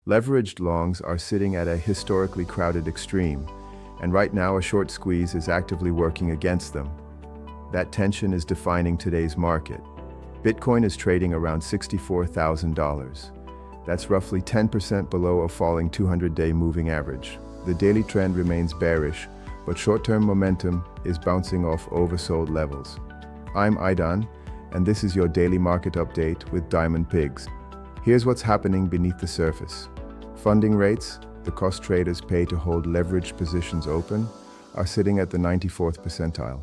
Leveraged longs are sitting at a historically crowded extreme, and right now a short squeeze is actively working against them. That tension is defining today's market. Bitcoin is trading around $64,000. That's roughly 10% below a falling 200-day moving average. The daily trend remains bearish, but short-term momentum is bouncing off oversold levels. I'm Aidan, and this is your daily market update with Diamond Pigs. Here's what's happening beneath the surface. Funding rates, the cost traders pay to hold leveraged positions open, are sitting at the 94th percentile.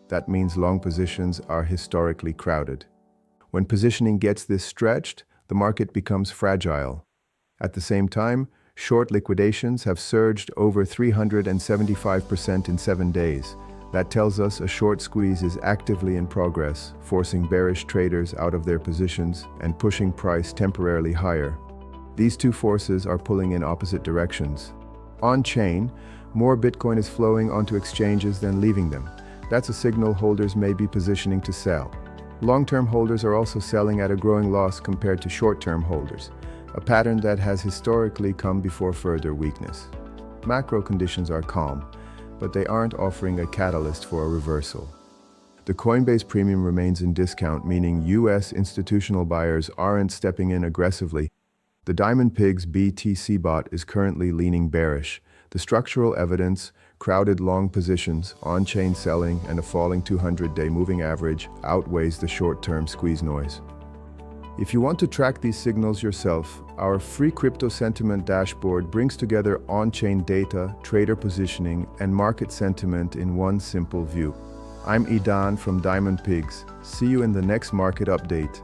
That means long positions are historically crowded. When positioning gets this stretched, the market becomes fragile. At the same time, short liquidations have surged over 375% in 7 days. That tells us a short squeeze is actively in progress, forcing bearish traders out of their positions and pushing price temporarily higher. These two forces are pulling in opposite directions. On-chain, more Bitcoin is flowing onto exchanges than leaving them. That's a signal holders may be positioning to sell. Long-term holders are also selling at a growing loss compared to short-term holders, a pattern that has historically come before further weakness. Macro conditions are calm, but they aren't offering a catalyst for a reversal. The Coinbase premium remains in discount, meaning US institutional buyers aren't stepping in aggressively. The Diamond Pigs BTC Bot is currently leaning bearish. The structural evidence, crowded long positions, on-chain selling, and a falling 200-day moving average outweighs the short-term squeeze noise. If you want to track these signals yourself, our free crypto sentiment dashboard brings together on-chain data, trader positioning, and market sentiment in one simple view. I'm Idan from Diamond Pigs. See you in the next market update.